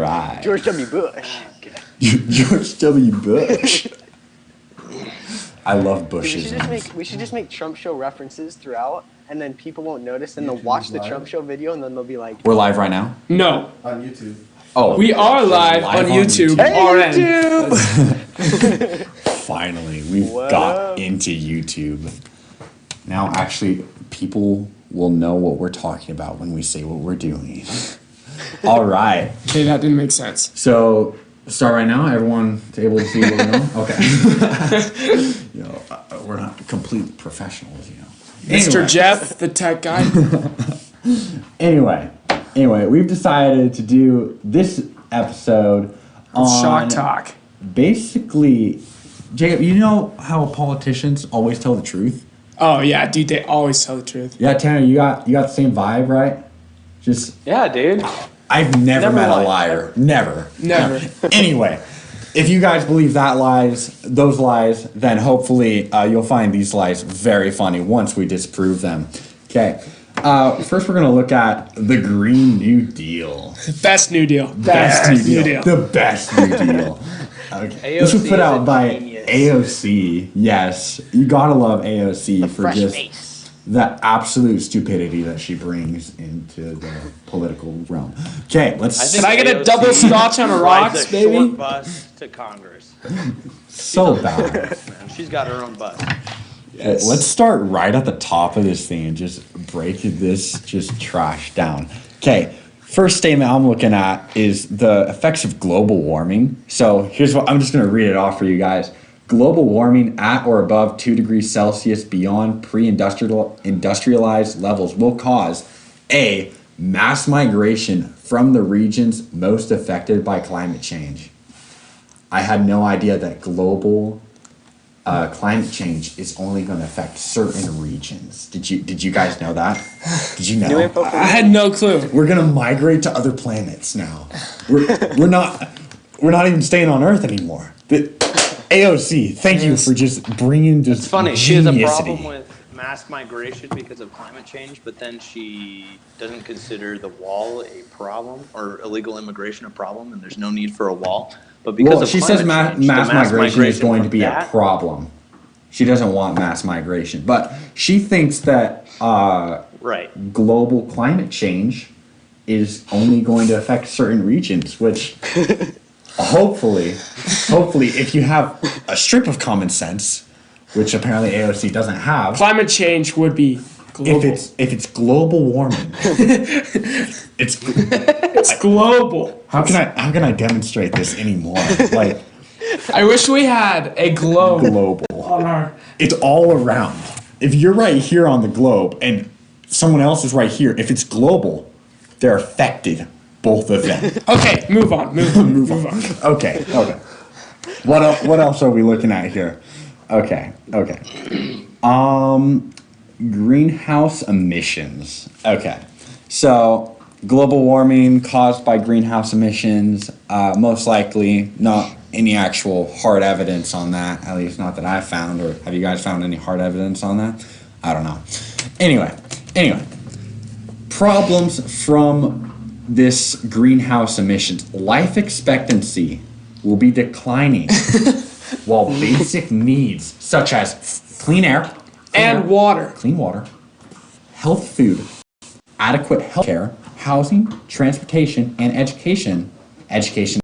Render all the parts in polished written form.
right. George W. Bush. George W. Bush. I love Dude, bushes. we should just make Trump show references throughout, and then people won't notice, and they'll watch the Trump show video, and then they'll be like, We're live right now? No. On YouTube. Oh. We are live on YouTube. "Hey, RN. YouTube!" Finally, we've What got up? into YouTube. Now, actually, people will know what we're talking about when we say what we're doing. All right. Okay, that didn't make sense. So, start right now. Everyone able to see what we're doing? Okay. We're not complete professionals, Mr. Anyway. Jeff, the tech guy. Anyway, we've decided to do this episode on Shock Talk. basically, Jacob, you know how politicians always tell the truth? Oh, yeah, dude, they always tell the truth. Yeah, Tanner, you got the same vibe, right? Just Yeah, dude. I've never met lied. a liar. Never. Never. Anyway, if you guys believe those lies, then hopefully you'll find these lies very funny once we disprove them. Okay. First, we're going to look at the Green New Deal. Best New Deal. Best New Deal. The best New Deal. Okay. This was AOC put is out a by genius. AOC. Yes. You got to love AOC for Fresh just face. the absolute stupidity that she brings into the political realm. Okay, let's. Can I get a double scotch on a rocks, rides a baby? short bus to Congress. So bad. Man, she's got her own bus. Let's start right at the top of this thing and just break this just trash down. Okay, first statement I'm looking at is the effects of global warming. So here's what I'm just going to read it off for you guys. Global warming at or above 2 degrees Celsius beyond industrialized levels will cause A, mass migration from the regions most affected by climate change. I had no idea that global climate change is only going to affect certain regions. Did you guys know that? Did you New know? info for I had no clue. We're going to migrate to other planets now. We're not even staying on Earth anymore. AOC, thank you for just bringing this. It's funny, she has a geniusity. problem with mass migration because of climate change, but then she doesn't consider the wall a problem or illegal immigration a problem, and there's no need for a wall. But because Well, of she says climate change, the mass migration is going to from be a that- problem. She doesn't want mass migration, but she thinks that Right. global climate change is only going to affect certain regions, which hopefully, if you have a strip of common sense, which apparently AOC doesn't have, Climate change would be global. if it's global warming, it's It's global. how can I demonstrate this anymore? Like I wish we had a globe global. on our... It's all around. If you're right here on the globe and someone else is right here, if it's global, they're affected, both of them. Okay, move on. Move on. Okay. What else are we looking at here? Okay. Greenhouse emissions. Okay. So global warming caused by greenhouse emissions, most likely not any actual hard evidence on that, at least not that I found, or have you guys found any hard evidence on that? I don't know. Anyway, problems from this greenhouse emissions. Life expectancy will be declining while basic needs such as clean air And water. clean water, health food, adequate health care, housing, transportation, and education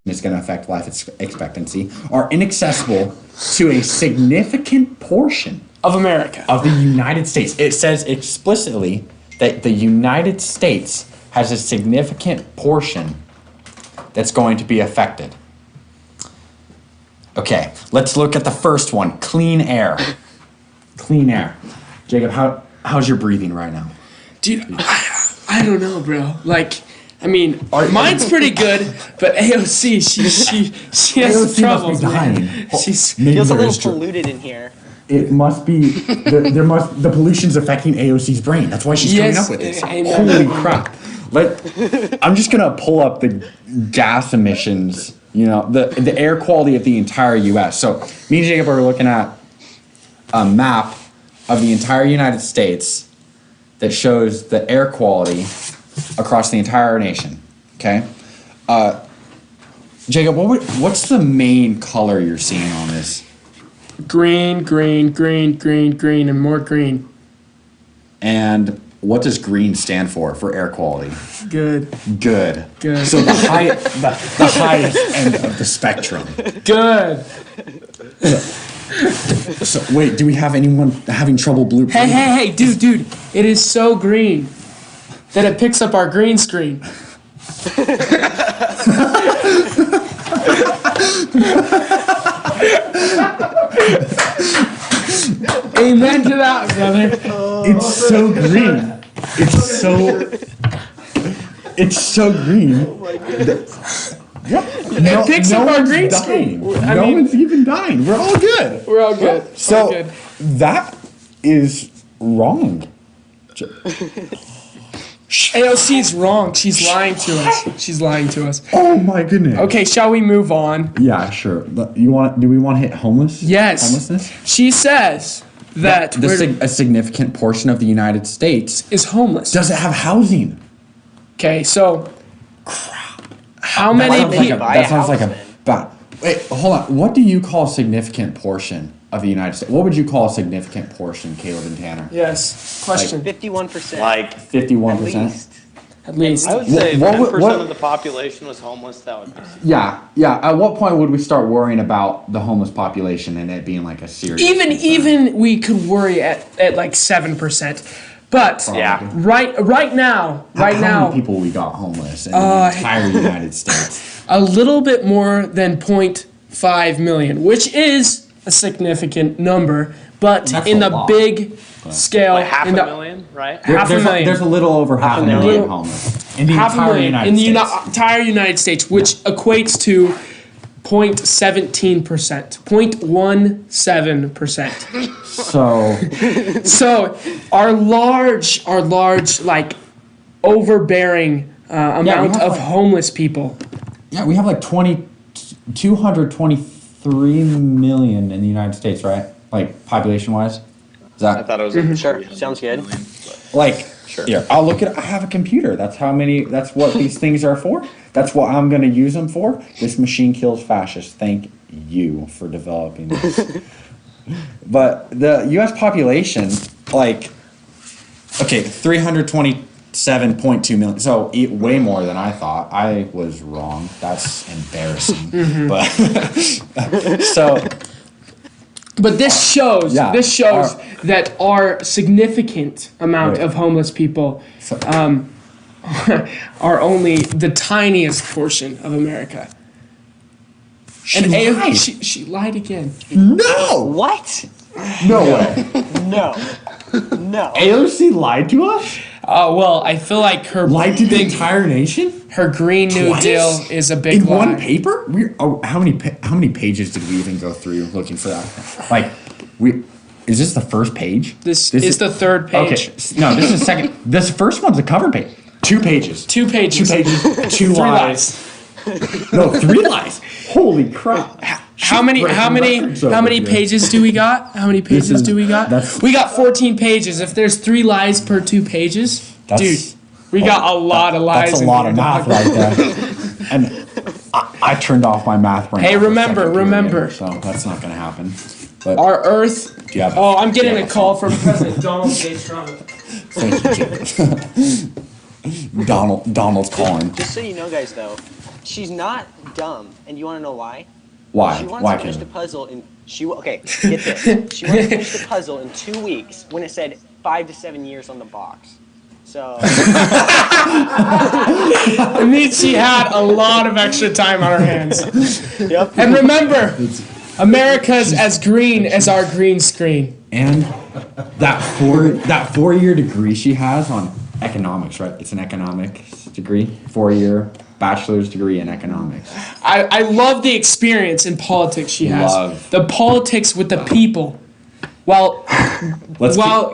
is going to affect life expectancy, are inaccessible to a significant portion Of America. of the United States. It says explicitly that the United States has a significant portion that's going to be affected. Okay, let's look at the first one, clean air. Clean air. Jacob, how's your breathing right now? Dude, I don't know, bro. Like, I mean, mine's pretty good, but AOC, she has AOC some troubles, must be dying. man. She's Maybe Feels a there little is tr- polluted in here. It must be the pollution's affecting AOC's brain. That's why she's coming Yes, up with this. amen. Holy crap! I'm just gonna pull up the gas emissions. The air quality of the entire U.S. So me and Jacob are looking at a map of the entire United States that shows the air quality across the entire nation. Okay, Jacob, what's the main color you're seeing on this? Green, green, green, green, green, and more green. And what does green stand for air quality? Good. Good. Good. So the highest end of the spectrum. Good. So wait, do we have anyone having trouble blue? Hey, dude. It is so green that it picks up our green screen. Amen to that, brother. It's so green. It's so green. Oh my goodness. Yep. It picks up our green screen. No one's even dying. We're all good. We're all good. So All good. that is wrong. AOC is wrong. She's lying to us. Oh my goodness. Okay, shall we move on? Yeah, sure. Do we want to hit homeless? Yes. Homelessness? She says that A significant portion of the United States is homeless. doesn't have housing. Okay, so how many people? That sounds like a bad. Wait, hold on. What do you call a significant portion of the United States? What would you call a significant portion, Caleb and Tanner? Yes. Question. 51%. Like, 51%? At least. I would say What 10% what- of the population was homeless. That would be. Yeah. At what point would we start worrying about the homeless population and it being like a serious concern? Even we could worry at like 7%. But Yeah. right now, How many people we got homeless in the entire United States? a little bit more than 0.5 million, which is a significant number, but That's in a the lot. big scale, Like half a in the million, right? half a million. There's a little over half a a million million. homeless in the half a entire million United in the States. entire United States, which equates to 0.17%, 0.17%. So So our large like overbearing amount have, of like- homeless people. yeah, we have like 223 million in the United States, right? Like population wise. Is that I thought it was Mm-hmm. like Sure, 300 sounds good. million, but- like Sure. here? I'll look at. I have a computer. That's what these things are for. That's what I'm going to use them for. This machine kills fascists. Thank you for developing this. But the U.S. population, like, okay, 327.2 million. So way more than I thought. I was wrong. That's embarrassing. But so But this shows Yeah, that our significant amount Right. of homeless people So- are only the tiniest portion of America. she And lied. she lied again. No, What? no way. No. No. AOC lied to us. Well, I feel like her Lied to the entire nation. her Green New Twice? Deal is a big In lie. one paper? How many pages did we even go through looking for that? Like, is this the first page? This is the third page. Okay, no, this is second. This first one's a cover page. 2 pages. 2 pages. 2 pages. 2 Three lies. No, 3 lies. Holy crap! How many pages do we got? How many pages do we got? We got 14 pages. If there's 3 lies per 2 pages, dude, we got a lot of lies. That's a in lot here, of math dog. right there. And I turned off my math brain. Hey, after the remember, second period, remember. So that's not gonna happen. But Our Earth. do you have- Oh, I'm getting do you a have call from President Donald J. Trump. Thank you, Jacob. Donald's calling. Just so you know, guys, though, she's not dumb, and you want to know why? Why? She wants Why to finish the can't puzzle in. Okay, get this. She wants to finish the puzzle in 2 weeks when it said 5 to 7 years on the box. So It means she had a lot of extra time on her hands. yep. And remember, America's as green as our green screen. And that 4-year degree she has on economics, right? It's an economics degree, 4-year bachelor's degree in economics. I love the experience in politics she has. Love. The politics with the people while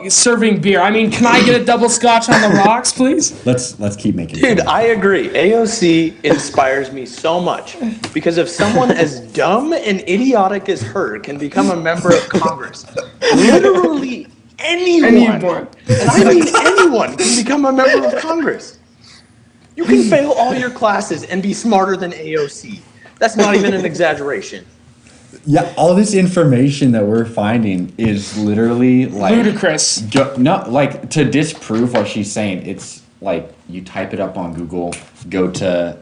serving beer. I mean, can I get a double scotch on the rocks, please? Let's keep making. Dude, I agree. AOC inspires me so much because if someone as dumb and idiotic as her can become a member of Congress, literally anyone, and I mean anyone, can become a member of Congress. You can fail all your classes and be smarter than AOC. That's not even an exaggeration. Yeah, all this information that we're finding is literally like ludicrous. No, like to disprove what she's saying, it's like you type it up on Google, go to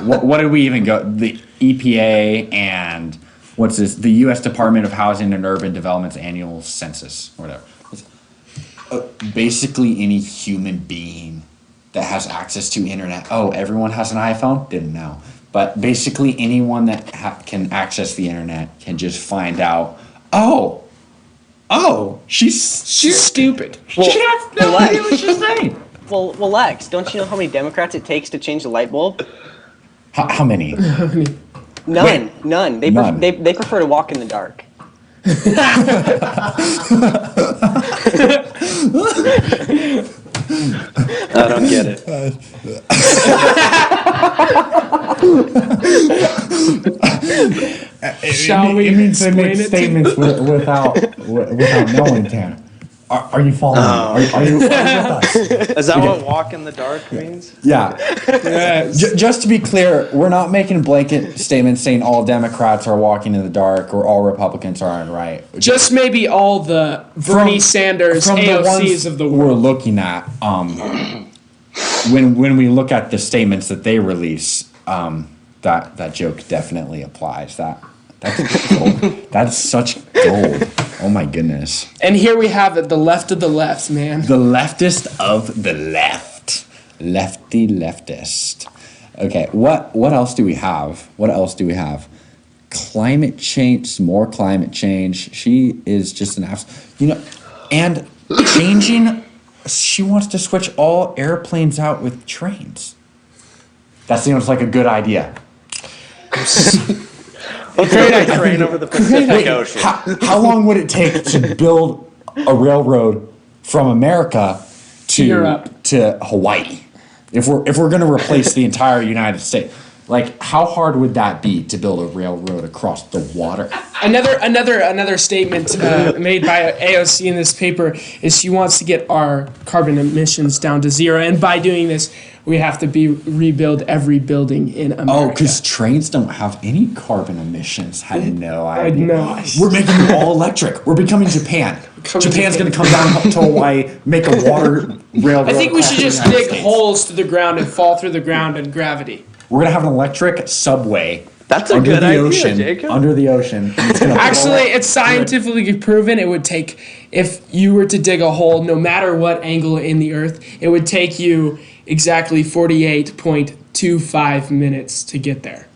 what did we even go? The EPA and what's this? The U.S. Department of Housing and Urban Development's annual census, or whatever. Basically, any human being that has access to internet. Oh, everyone has an iPhone? Didn't know. But basically, anyone that can access the internet can just find out. Oh, she's stupid. She has no idea what she's saying. Well, Lex, don't you know how many Democrats it takes to change the light bulb? How many? None. None. They None. They prefer to walk in the dark. I don't get it. Shall we It means they make explain it? statements without knowing, Tan. Are you following? Are you with us? Is that what walk in the dark means? Yeah. Yes. Just to be clear, we're not making blanket statements saying all Democrats are walking in the dark or all Republicans are right. Just maybe all the Bernie Sanders from the AOCs ones of the we're world. looking at, when we look at the statements that they release, that joke definitely applies. That's gold. That's such gold. Oh my goodness. And here we have it, the left of the left, man. The leftist of the left. Lefty leftist. Okay, what else do we have? Climate change, some more climate change. She is just an and changing, she wants to switch all airplanes out with trains. That seems like a good idea. Let's take a train over the Pacific Ocean. How long would it take to build a railroad from America to Europe. to Hawaii? If we're going to replace the entire United States, like how hard would that be to build a railroad across the water? Another statement made by AOC in this paper is she wants to get our carbon emissions down to zero, and by doing this, we have to rebuild every building in America. Oh, because trains don't have any carbon emissions. I had no idea. know. We're making them all electric. We're becoming Japan. Japan's going to come down to Hawaii, make a water railroad. I think we should across just the United dig States. holes to the ground and fall through the ground in gravity. We're going to have an electric subway. That's a under good the idea, ocean, Jacob. Under the ocean. And it's gonna Actually, blow up. it's scientifically proven it would take, if you were to dig a hole, no matter what angle in the earth, it would take you exactly 48.25 minutes to get there.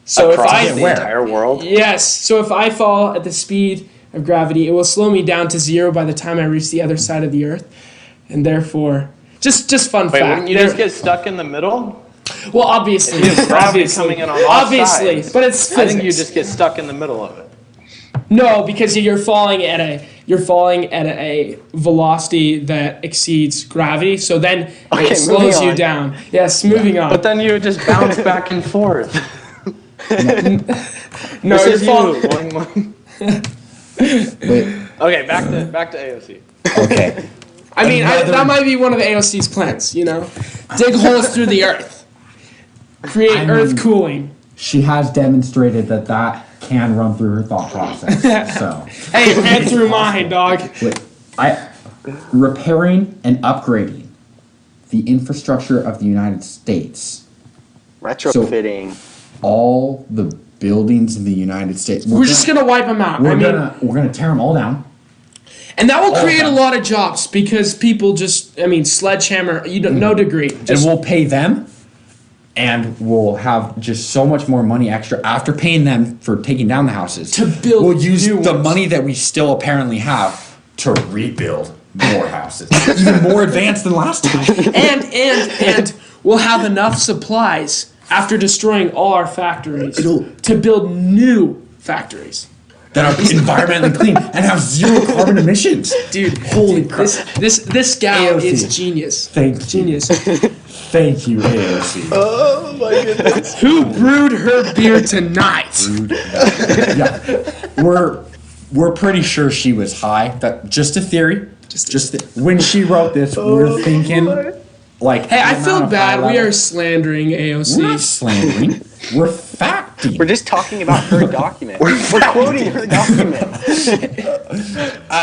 So Across if I the entire world? Yes. So if I fall at the speed of gravity, it will slow me down to zero by the time I reach the other side of the earth, and therefore, just fun Wait, fact. wouldn't you just get stuck in the middle? Well, obviously, If gravity's coming in on all obviously, sides, but it's physics. I think you just get stuck in the middle of it. No, because you're falling at a velocity that exceeds gravity, so then Okay, it slows moving you on. down. Yes, moving on. But then you would just bounce back and forth. No, This you're is falling. you. Boing, boing. Wait, Okay, back to AOC. okay. I mean, that might be one of the AOC's plans, you know? Dig holes through the earth. Create earth cooling. She has demonstrated that can run through her thought process. So, Hey, it ran through mine, dog. wait, repairing and upgrading the infrastructure of the United States. Retrofitting. All the buildings in the United States. We're just gonna wipe them out. We're gonna tear them all down. And that will create of a them. lot of jobs because people just, sledgehammer, no degree. And Just, we'll pay them, and we'll have just so much more money extra after paying them for taking down the houses. To build we'll use new the ones. money that we still apparently have to rebuild more houses, even more advanced than last time. and we'll have enough supplies after destroying all our factories to build new factories. That are environmentally clean and have zero carbon emissions. Dude, Holy crap. This gal AOC. is genius. Thank you. Genius. Thank you, AOC. Oh my goodness. Who brewed her beer tonight? Yeah, we're pretty sure she was high. That just a theory. When she wrote this, we're thinking like. Hey, I the feel amount of bad. high We are level- slandering We're not AOC. slandering. We're facting. We're just talking about her document. We're quoting her document.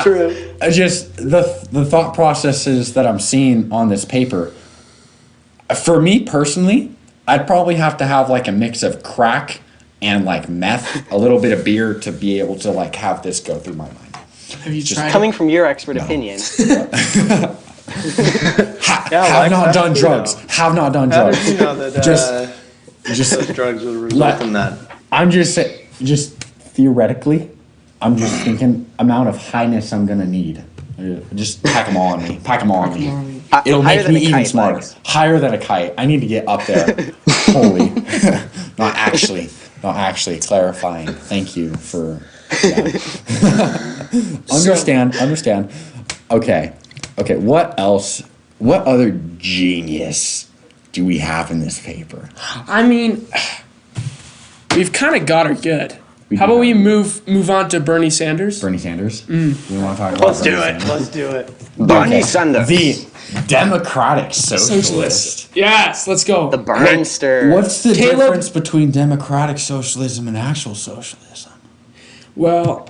True. Just the thought processes that I'm seeing on this paper. For me personally, I'd probably have to have like a mix of crack and like meth, a little bit of beer to be able to like have this go through my mind. Have you tried Coming from your expert opinion. Have not done drugs. Have not done How drugs. did you know that Just those drugs would result in that? I'm just theoretically, I'm just thinking amount of highness I'm gonna need. Just pack them all on me. Pack them all on me. It'll Higher make than me a even kite, smarter. Lex. Higher than a kite. I need to get up there. Holy. Not actually. Clarifying. Thank you for that. Understand. Okay. What else? What other genius do we have in this paper? I mean, we've kind of got her good. How about we move on to Bernie Sanders? Bernie Sanders? We want to talk about Let's do Bernie it. Sanders? Let's do it. Bernie Sanders. The Democratic Socialist. Yes, let's go. The Burnster. What's the Caleb- difference between democratic socialism and actual socialism? Well,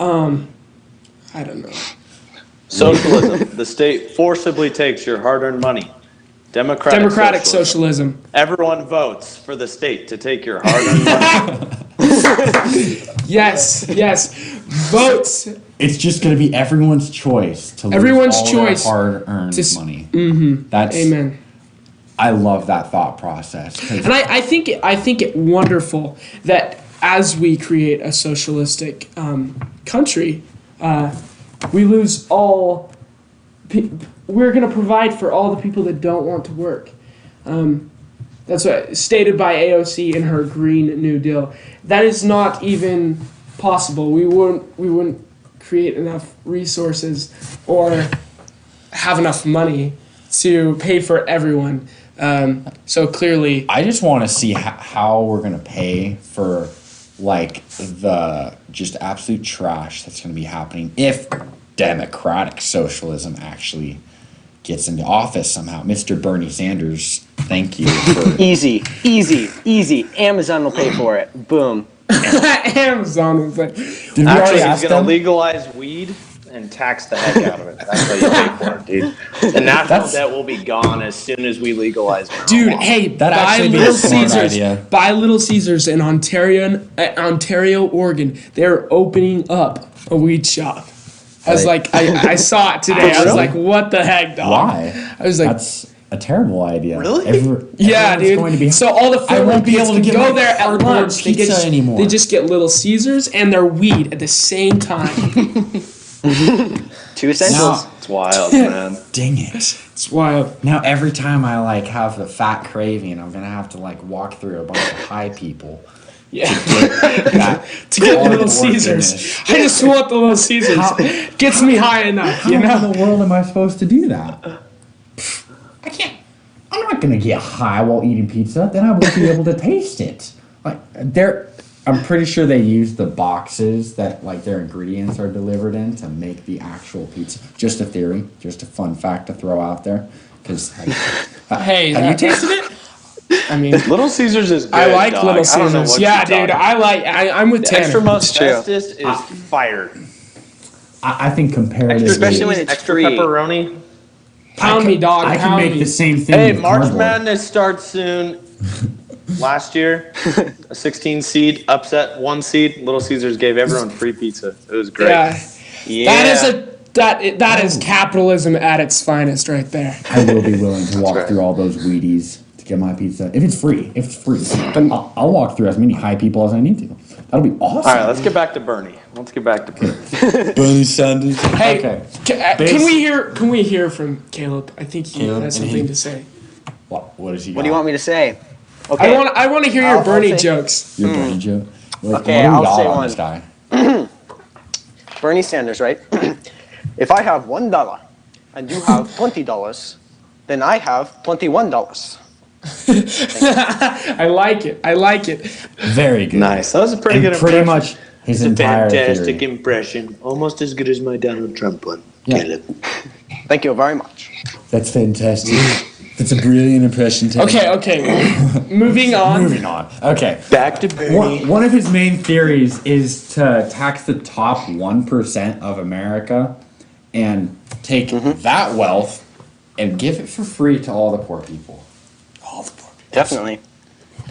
I don't know. Socialism. The state forcibly takes your hard-earned money. Democratic socialism. Everyone votes for the state to take your hard-earned money. Yes. Votes. It's just going to be everyone's choice to lose Everyone's all choice their hard-earned to money. Mm-hmm. That's Amen. I love that thought process. 'Cause And I think it wonderful that as we create a socialistic country, we lose all. We're going to provide for all the people that don't want to work. That's what stated by AOC in her Green New Deal. That is not even possible. We wouldn't create enough resources or have enough money to pay for everyone. So clearly, I just want to see how we're going to pay for like the just absolute trash that's going to be happening if democratic socialism actually gets into office somehow. Mr. Bernie Sanders, thank you for Easy. Amazon will pay for it. Boom. Amazon was like, Did we already Actually, he's ask going to them? legalize weed and tax the heck out of it. That's how you pay for it, dude. The national debt will be gone as soon as we legalize marijuana. dude, hey, That'd buy actually be a Little smart Caesars. idea. Buy Little Caesars in Ontario, Oregon. They're opening up a weed shop. I was Like- like, I saw it today. I was Really? like, what the heck, dog? Why? I was like, That's a terrible idea. Really? yeah, everyone's dude. Going to be, So all the I Florida won't be kids able to can get go my there at cardboard lunch. They pizza anymore. They just get Little Caesars and their weed at the same time. Two essentials. It's wild, man. Dang it. It's wild. Now every time I like have the fat craving, I'm gonna have to like walk through a bunch of high people Yeah. that To get hard Little work Caesars. goodness. I just want the Little Caesars. How- Gets me high enough, How you know? in the world am I supposed to do that? I can't. I'm not gonna get high while eating pizza. Then I won't be able to taste it. Like I'm pretty sure they use the boxes that like their ingredients are delivered in to make the actual pizza. Just a theory, just a fun fact to throw out there. Because Hey, have you tasted it? I mean, Little Caesars is good, I like dog. Little I don't know Caesars. what Yeah, you're dude, talking I'm with Tanner. Extra most true. bestest is fire. I think comparatively, Especially when it's extra free. pepperoni. Pound me, dog. I can pound make me. the same thing. Hey, with March cardboard. Madness starts soon. Last year, a 16 seed upset 1 seed. Little Caesars gave everyone free pizza. It was great. Yeah. Yeah. That is capitalism at its finest, right there. I will be willing to walk right. through all those Wheaties to get my pizza if it's free. I'll walk through as many high people as I need to. That'll be awesome. All right, let's get back to Bernie. Bernie Sanders. Hey, Okay. can we hear from Caleb? I think he Caleb, has and something he- to say. What is he? What do you want me to say? Okay. I want to hear your I'll Bernie say- jokes. Your Bernie joke. Like, Okay, what do we I'll say got on one. this guy? Bernie Sanders, right? If I have $1 and you have $20, then I have $21. I like it. Very good. Nice. That was a pretty And good pretty impression. much his It's a entire fantastic theory. impression. Almost as good as my Donald Trump one. Yeah. Caleb. Thank you very much. That's fantastic. It's a brilliant impression. Tim. Okay. Moving on. Moving on. Okay. Back to Bernie. One of his main theories is to tax the top 1% of America and take that wealth and give it for free to all the poor people. All the poor people. Definitely.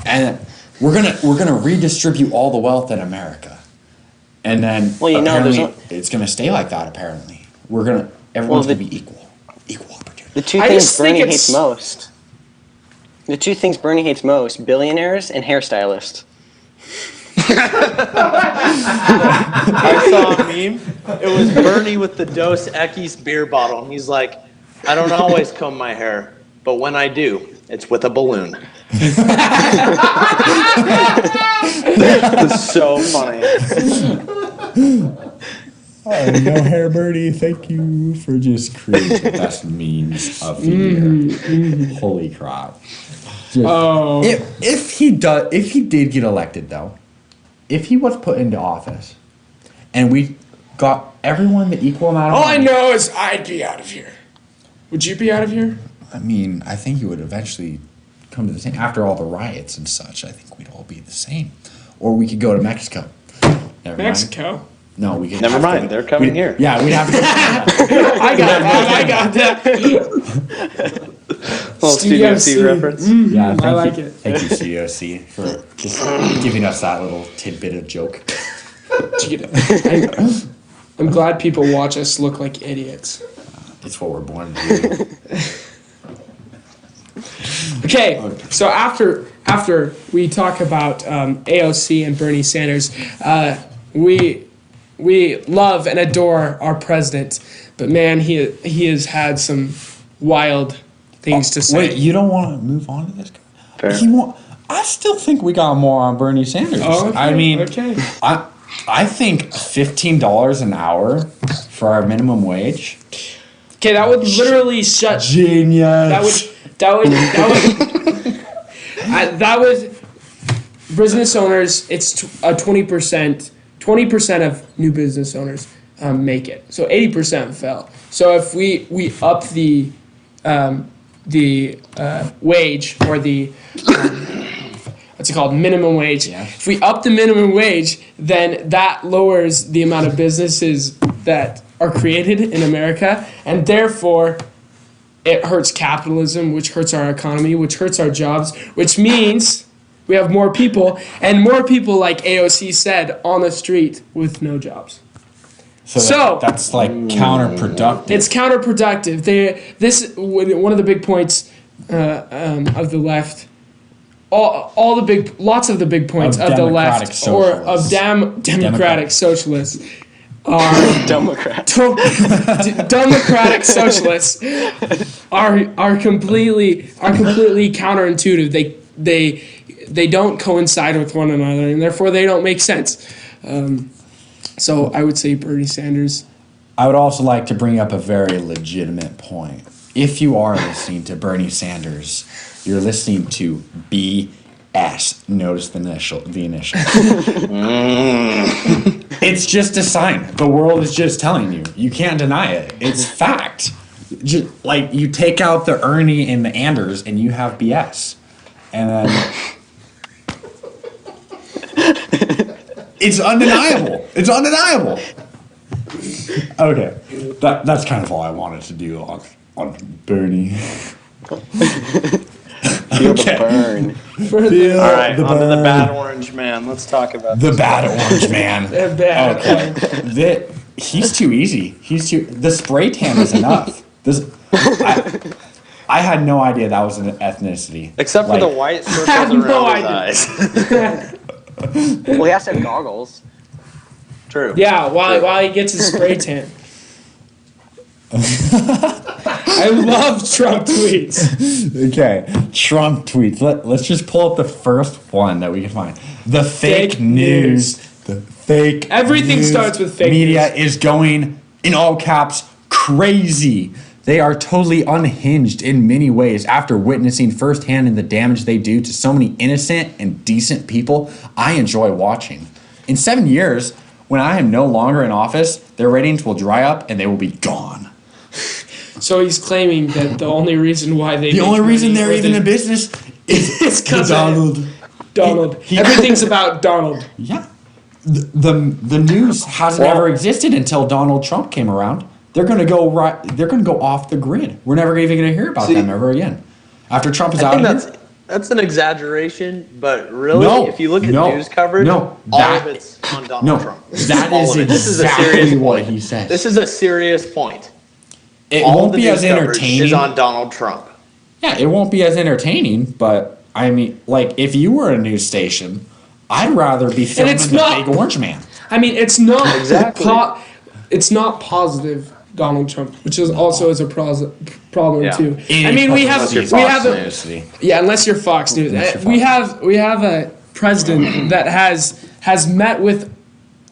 And we're gonna redistribute all the wealth in America. And then Well, you know, apparently it's gonna stay like that. Apparently, everyone's gonna be equal opportunity. The two I things just think Bernie it's- hates most. The two things Bernie hates most: billionaires and hairstylists. I saw a meme. It was Bernie with the Dos Equis beer bottle, and he's like, "I don't always comb my hair, but when I do, it's with a balloon." It's so funny. Oh, no hair, Bernie. Thank you for just creating the best memes of the year. Holy crap! If he did get elected, though, if he was put into office, and we got everyone the equal amount of All I money, know is I'd be out of here. Would you be out of here? I mean, I think he would eventually come to the same. After all the riots and such, I think we'd all be the same. Or we could go to Mexico. Never mind. Mexico. No, we could. Never have to mind, go- they're coming we'd- here. Yeah, we'd have to. I got that. Little Studio C CFC. reference. Yeah, thank I like you. it. Thank you, COC, for just giving us that little tidbit of joke. I'm glad people watch us look like idiots. It's what we're born to do. Okay, so after we talk about AOC and Bernie Sanders, we love and adore our president, but man, he has had some wild things to say. Wait, you don't want to move on to this guy? Fair. I still think we got more on Bernie Sanders. Oh, okay, I mean, okay. I think $15 an hour for our minimum wage. Okay, that would literally shut. Genius. That would business owners. It's a 20%. 20% of new business owners make it. So 80% fell. So if we up the wage or the what's it called, minimum wage. Yeah. If we up the minimum wage, then that lowers the amount of businesses that are created in America, and therefore it hurts capitalism, which hurts our economy, which hurts our jobs, which means we have more people, and more people, like AOC said, on the street with no jobs. So- that's like counterproductive. It's counterproductive. One of the big points of the left, lots of the big points Of of the democratic left or of socialists. democratic socialists are Democrats. democratic socialists are completely counterintuitive. They don't coincide with one another, and therefore they don't make sense. So I would say Bernie Sanders. I would also like to bring up a very legitimate point. If you are listening to Bernie Sanders, you're listening to BS. Notice the initial. It's just a sign. The world is just telling you. You can't deny it. It's fact. Just, like, you take out the Ernie and the Anders and you have BS. And then it's undeniable. It's undeniable. Okay. That's kind of all I wanted to do on Bernie. Feel the burn. Feel All right, the on to the burn. bad orange man. Let's talk about The this. bad orange man. Bad. Okay. He's too easy. The spray tan is enough. I had no idea that was an ethnicity. Except for Like, the white circles have around no his idea. eyes. Well, he has to have goggles. True. Yeah, while he gets his spray tan. I love Trump tweets. Okay, Trump tweets. Let's just pull up the first one that we can find. The fake Fake news. The fake Everything news starts with fake media news. is going, in all caps, crazy. They are totally unhinged in many ways after witnessing firsthand in the damage they do to so many innocent and decent people. I enjoy watching. In 7 years, when I am no longer in office, their ratings will dry up and they will be gone. So he's claiming that the only reason why they The only reason they're even in business is because Donald. Donald. He- Everything's about Donald. Yeah. The news hasn't ever existed until Donald Trump came around. They're gonna go right. They're gonna go off the grid. We're never even gonna hear about them ever again. After Trump is I out think of here. that's an exaggeration, but really, No, if you look at no, news coverage, no, all that- of it's on Donald No, Trump. that All is of it. This is a exactly serious what point. he says. This is a serious point. It All won't the be news as coverage entertaining. is on Donald Trump. Yeah, it won't be as entertaining, but I mean, like, if you were a news station, I'd rather be filming it's the not- big orange man. I mean, it's not Exactly. it's not positive Donald Trump, which is also is a problem Yeah. too. I mean, we have unless you're Fox News. We have a president that has met with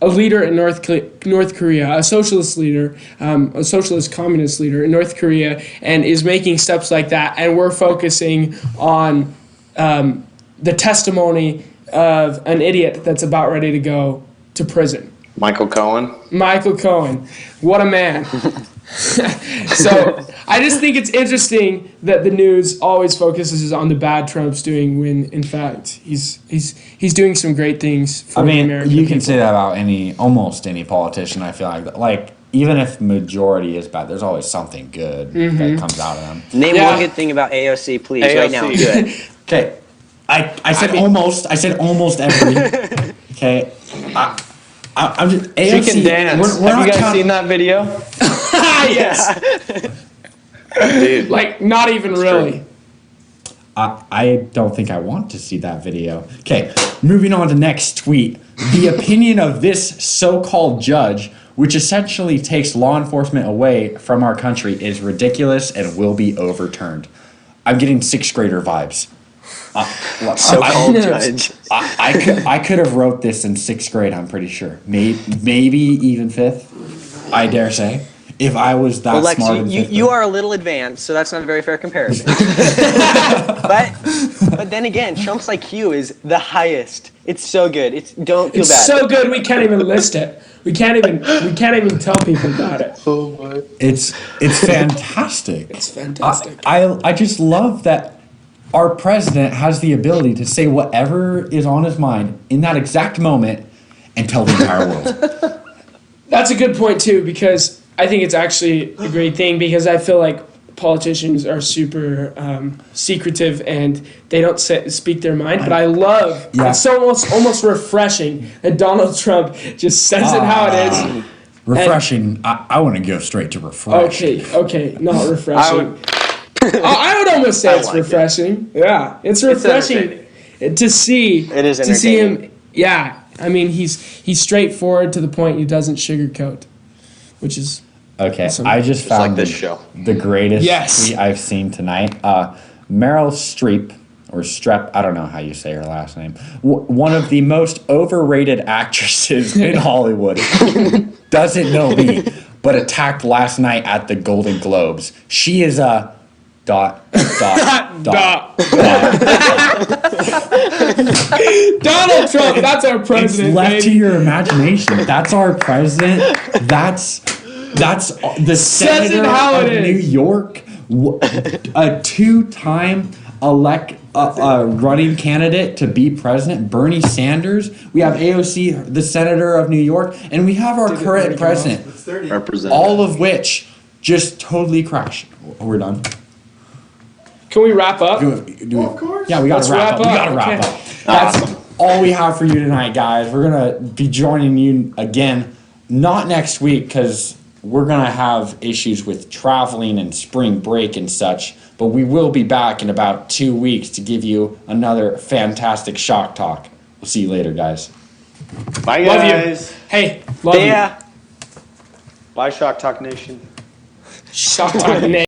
a leader in North Korea, a socialist leader, a socialist communist leader in North Korea, and is making steps like that. And we're focusing on the testimony of an idiot that's about ready to go to prison. Michael Cohen. Michael Cohen, what a man. So I just think it's interesting that the news always focuses on the bad Trump's doing when in fact he's doing some great things for I the mean, American you people. can say that about almost any politician. I feel like even if majority is bad, there's always something good that comes out of them. Name Yeah. one good thing about AOC, please, right now. Do it. Okay, I said almost. I said almost every. Okay, I'm just AOC. She can dance. We're Have not you guys counting- seen that video? Yes, Dude, like not even really. I don't think I want to see that video. Okay, moving on to next tweet. The opinion of this so-called judge, which essentially takes law enforcement away from our country, is ridiculous and will be overturned. I'm getting sixth grader vibes. So-called judge. I could have wrote this in sixth grade. I'm pretty sure. Maybe even fifth. I dare say. If I was that Well, Lex, smart in fifth you grade. are a little advanced, so that's not a very fair comparison. but then again, Trump's IQ is the highest. It's so good. Don't feel It's bad. so good we can't even list it. We can't even tell people about it. It's fantastic. It's fantastic. I just love that our president has the ability to say whatever is on his mind in that exact moment and tell the entire world. That's a good point too, because I think it's actually a great thing, because I feel like politicians are super secretive and they don't speak their mind. But I love it's so almost refreshing that Donald Trump just says it how it is. Refreshing. I want to go straight to refreshing. Okay, not refreshing. I would almost say it's like it. refreshing. Yeah, it's refreshing to see. It is to see him. entertaining. Yeah, I mean he's straightforward to the point. He doesn't sugarcoat, which is Okay, awesome. I just found like this show. the greatest Yes. tweet I've seen tonight. Meryl Streep, or Streep, I don't know how you say her last name, one of the most overrated actresses in Hollywood, doesn't know me, but attacked last night at the Golden Globes. She is a ... Donald Trump. That's our It's president. left to baby. your imagination. That's our president. That's the Says it senator how of it New is. York, a two-time running candidate to be president, Bernie Sanders. We have AOC, the senator of New York, and we have our current president. Representative. All of which just totally crashed. We're done. Can we wrap up? Of course. Yeah, we gotta wrap up. We gotta wrap Okay. up. That's all we have for you tonight, guys. We're gonna be joining you again, not next week, because we're gonna have issues with traveling and spring break and such. But we will be back in about 2 weeks to give you another fantastic shock talk. We'll see you later, guys. Bye, Love you. guys. Hey, love you. Yeah. Bye, Shock Talk Nation. Shock talk name.